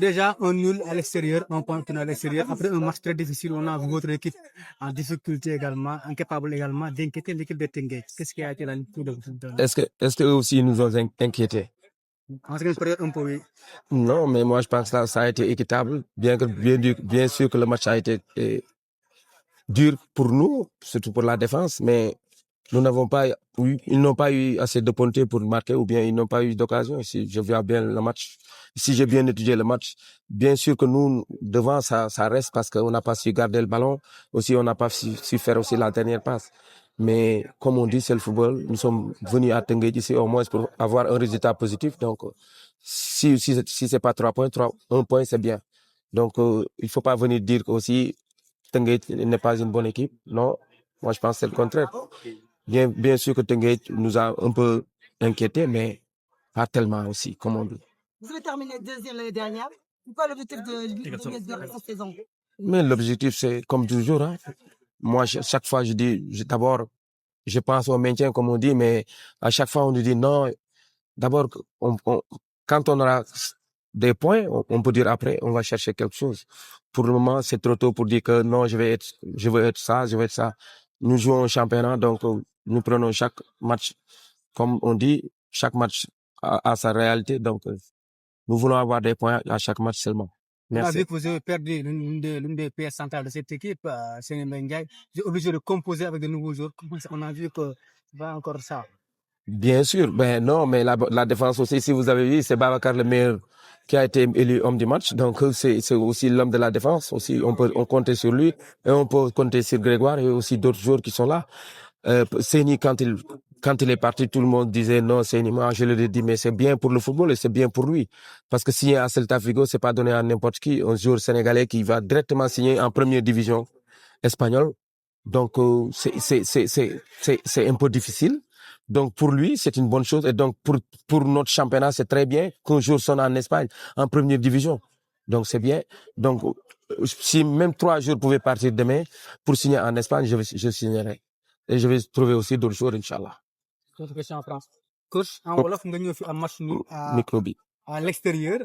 déjà un nul à l'extérieur, un point à l'extérieur. Après un match très difficile, on a vu votre équipe en difficulté également, incapable également d'inquiéter l'équipe de Tengue. Qu'est-ce qui a été la lecture de Est-ce que eux aussi ils nous ont inquiétés? en seconde période, un peu, oui. Non, mais moi je pense que ça a été équitable, bien sûr que le match a été dur pour nous, surtout pour la défense, mais nous n'avons pas eu, ils n'ont pas eu assez de pontés pour marquer ou bien ils n'ont pas eu d'occasion. Si je vois bien le match, si j'ai bien étudié le match, bien sûr que nous, devant, ça reste parce qu'on n'a pas su garder le ballon. Aussi, on n'a pas su faire aussi la dernière passe. Mais comme on dit, c'est le football. Nous sommes venus à Tenguet ici au moins pour avoir un résultat positif. Donc, si c'est pas 3 points, 1 point, c'est bien. Donc, il faut pas venir dire aussi Tenguet n'est pas une bonne équipe. Non, moi je pense que c'est le contraire. Bien sûr que Tenguet nous a un peu inquiétés, mais pas tellement aussi, comme on dit. Vous avez terminé deuxième l'année dernière. C'est quoi l'objectif de la saison? Mais l'objectif, c'est comme toujours. Hein. Moi, chaque fois, je dis, d'abord, je pense au maintien, comme on dit, mais à chaque fois, on nous dit non. D'abord, quand on aura des points, on peut dire après, on va chercher quelque chose. Pour le moment, c'est trop tôt pour dire que non, je veux être ça, je veux être ça. Nous jouons au championnat, donc nous prenons chaque match, comme on dit, chaque match a sa réalité. Donc, nous voulons avoir des points à chaque match seulement. On a vu Merci. que vous avez perdu l'une des pièces centrales de cette équipe, c'est Ndiaye. Vous êtes obligé de composer avec de nouveaux joueurs. On a vu que c'est pas encore ça. Bien sûr, ben non, mais la défense aussi, si vous avez vu, c'est Babacar le meilleur qui a été élu homme du match. Donc c'est aussi l'homme de la défense. Aussi, on compter sur lui et on peut compter sur Grégoire et aussi d'autres joueurs qui sont là. Seni, quand il est parti, tout le monde disait non, Seni. Moi, je lui ai dit, mais c'est bien pour le football et c'est bien pour lui. Parce que signer à Celta Vigo, c'est pas donné à n'importe qui. Un joueur sénégalais qui va directement signer en première division espagnole. Donc, c'est un peu difficile. Donc, pour lui, c'est une bonne chose. Et donc, pour notre championnat, c'est très bien qu'un jour sonne en Espagne, en première division. Donc, c'est bien. Donc, si même 3 jours pouvaient partir demain pour signer en Espagne, je signerai. Et je vais trouver aussi d'autres jours, Inch'Allah. Autre question en France. Coach, en Wolof, nga ñëw fi am match nul Micro bi. à l'extérieur.